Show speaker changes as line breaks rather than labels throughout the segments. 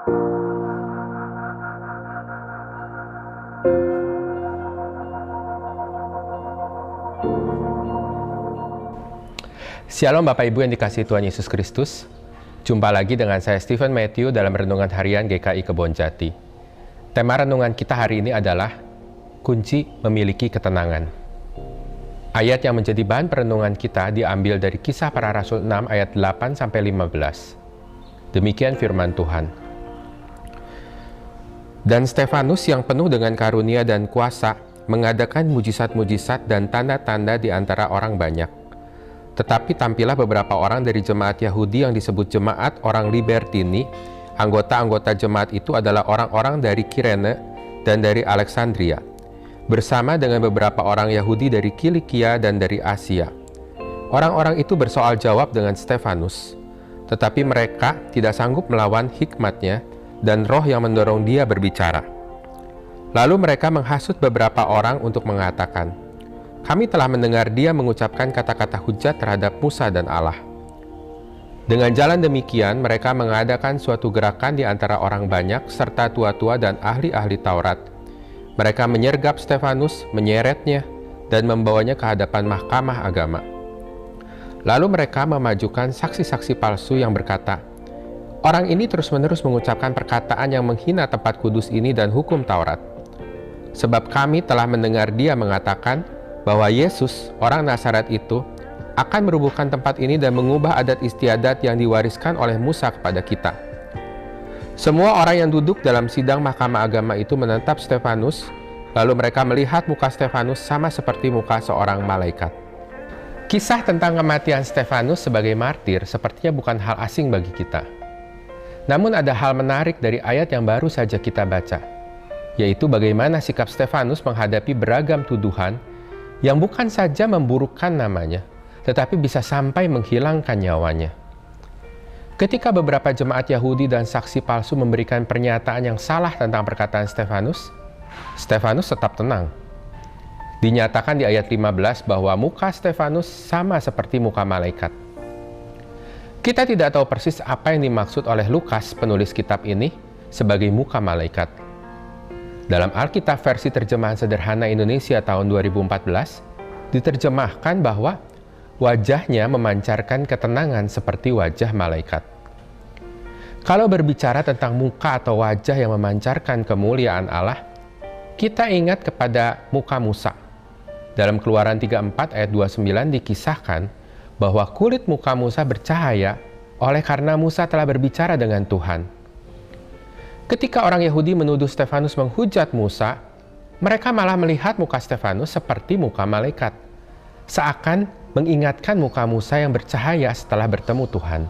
Shalom Bapak Ibu yang dikasihi Tuhan Yesus Kristus. Jumpa lagi dengan saya Stephen Matthew dalam Renungan Harian GKI Kebonjati. Tema renungan kita hari ini adalah kunci memiliki ketenangan. Ayat yang menjadi bahan perenungan kita diambil dari Kisah Para Rasul 6 ayat 8-15. Demikian firman Tuhan. Dan Stefanus yang penuh dengan karunia dan kuasa mengadakan mujizat-mujizat dan tanda-tanda di antara orang banyak. Tetapi tampilah beberapa orang dari jemaat Yahudi yang disebut jemaat orang Libertini. Anggota-anggota jemaat itu adalah orang-orang dari Kirene dan dari Alexandria, bersama dengan beberapa orang Yahudi dari Kilikia dan dari Asia. Orang-orang itu bersoal jawab dengan Stefanus, tetapi mereka tidak sanggup melawan hikmatnya dan roh yang mendorong dia berbicara. Lalu mereka menghasut beberapa orang untuk mengatakan, "Kami telah mendengar dia mengucapkan kata-kata hujat terhadap Musa dan Allah." Dengan jalan demikian, mereka mengadakan suatu gerakan di antara orang banyak, serta tua-tua dan ahli-ahli Taurat. Mereka menyergap Stefanus, menyeretnya, dan membawanya ke hadapan mahkamah agama. Lalu mereka memajukan saksi-saksi palsu yang berkata, "Orang ini terus-menerus mengucapkan perkataan yang menghina tempat kudus ini dan hukum Taurat. Sebab kami telah mendengar dia mengatakan bahwa Yesus, orang Nazaret itu, akan merubuhkan tempat ini dan mengubah adat istiadat yang diwariskan oleh Musa kepada kita." Semua orang yang duduk dalam sidang mahkamah agama itu menatap Stefanus, lalu mereka melihat muka Stefanus sama seperti muka seorang malaikat. Kisah tentang kematian Stefanus sebagai martir sepertinya bukan hal asing bagi kita. Namun ada hal menarik dari ayat yang baru saja kita baca, yaitu bagaimana sikap Stefanus menghadapi beragam tuduhan yang bukan saja memburukkan namanya, tetapi bisa sampai menghilangkan nyawanya. Ketika beberapa jemaat Yahudi dan saksi palsu memberikan pernyataan yang salah tentang perkataan Stefanus, Stefanus tetap tenang. Dinyatakan di ayat 15 bahwa muka Stefanus sama seperti muka malaikat. Kita tidak tahu persis apa yang dimaksud oleh Lukas, penulis kitab ini, sebagai muka malaikat. Dalam Alkitab versi terjemahan sederhana Indonesia tahun 2014, diterjemahkan bahwa wajahnya memancarkan ketenangan seperti wajah malaikat. Kalau berbicara tentang muka atau wajah yang memancarkan kemuliaan Allah, kita ingat kepada muka Musa. Dalam Keluaran 34 ayat 29 dikisahkan bahwa kulit muka Musa bercahaya oleh karena Musa telah berbicara dengan Tuhan. Ketika orang Yahudi menuduh Stefanus menghujat Musa, mereka malah melihat muka Stefanus seperti muka malaikat, seakan mengingatkan muka Musa yang bercahaya setelah bertemu Tuhan.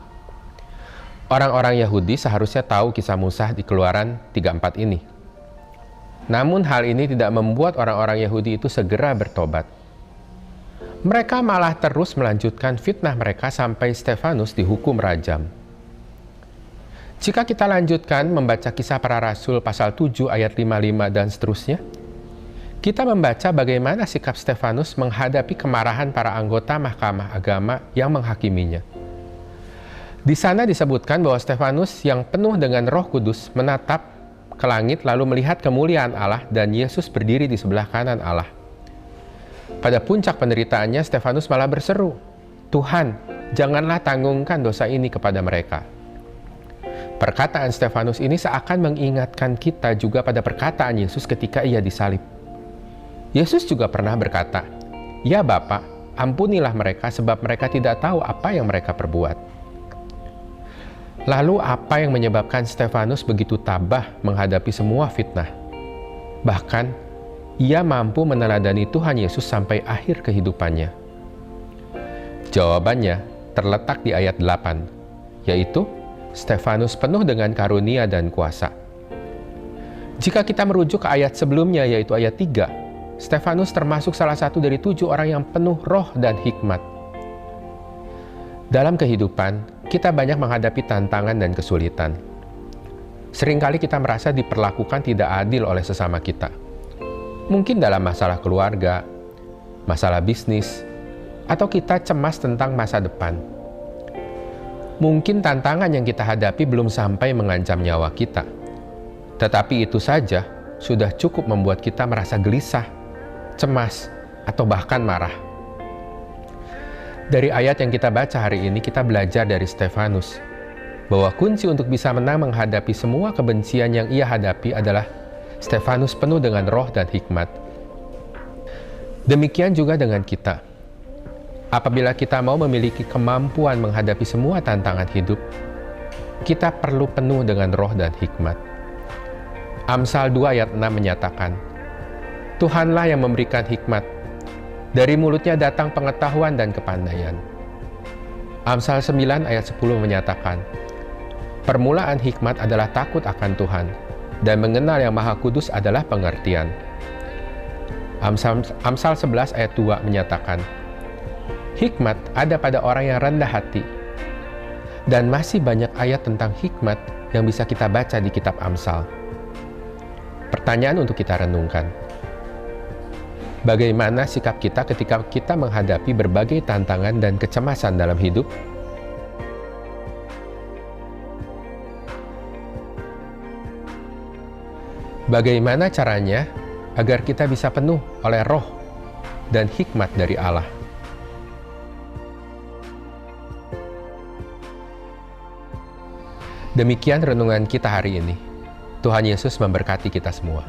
Orang-orang Yahudi seharusnya tahu kisah Musa di Keluaran 34 ini. Namun hal ini tidak membuat orang-orang Yahudi itu segera bertobat. Mereka malah terus melanjutkan fitnah mereka sampai Stefanus dihukum rajam. Jika kita lanjutkan membaca Kisah Para Rasul pasal 7 ayat 55 dan seterusnya, kita membaca bagaimana sikap Stefanus menghadapi kemarahan para anggota mahkamah agama yang menghakiminya. Di sana disebutkan bahwa Stefanus yang penuh dengan Roh Kudus menatap ke langit lalu melihat kemuliaan Allah dan Yesus berdiri di sebelah kanan Allah. Pada puncak penderitaannya, Stefanus malah berseru, "Tuhan, janganlah tanggungkan dosa ini kepada mereka." Perkataan Stefanus ini seakan mengingatkan kita juga pada perkataan Yesus ketika ia disalib. Yesus juga pernah berkata, "Ya Bapa, ampunilah mereka sebab mereka tidak tahu apa yang mereka perbuat." Lalu apa yang menyebabkan Stefanus begitu tabah menghadapi semua fitnah? Bahkan, ia mampu meneladani Tuhan Yesus sampai akhir kehidupannya. Jawabannya terletak di ayat 8, yaitu Stefanus penuh dengan karunia dan kuasa. Jika kita merujuk ke ayat sebelumnya, yaitu ayat 3, Stefanus termasuk salah satu dari 7 orang yang penuh roh dan hikmat. Dalam kehidupan, kita banyak menghadapi tantangan dan kesulitan. Seringkali kita merasa diperlakukan tidak adil oleh sesama kita. Mungkin dalam masalah keluarga, masalah bisnis, atau kita cemas tentang masa depan. Mungkin tantangan yang kita hadapi belum sampai mengancam nyawa kita. Tetapi itu saja sudah cukup membuat kita merasa gelisah, cemas, atau bahkan marah. Dari ayat yang kita baca hari ini, kita belajar dari Stefanus bahwa kunci untuk bisa menang menghadapi semua kebencian yang ia hadapi adalah Stefanus penuh dengan roh dan hikmat. Demikian juga dengan kita. Apabila kita mau memiliki kemampuan menghadapi semua tantangan hidup, kita perlu penuh dengan roh dan hikmat. Amsal 2 ayat 6 menyatakan, Tuhanlah yang memberikan hikmat, dari mulutnya datang pengetahuan dan kepandaian. Amsal 9 ayat 10 menyatakan, permulaan hikmat adalah takut akan Tuhan, dan mengenal yang Maha Kudus adalah pengertian. Amsal 11 ayat 2 menyatakan, hikmat ada pada orang yang rendah hati. Dan masih banyak ayat tentang hikmat yang bisa kita baca di kitab Amsal. Pertanyaan untuk kita renungkan. Bagaimana sikap kita ketika kita menghadapi berbagai tantangan dan kecemasan dalam hidup? Bagaimana caranya agar kita bisa penuh oleh roh dan hikmat dari Allah? Demikian renungan kita hari ini. Tuhan Yesus memberkati kita semua.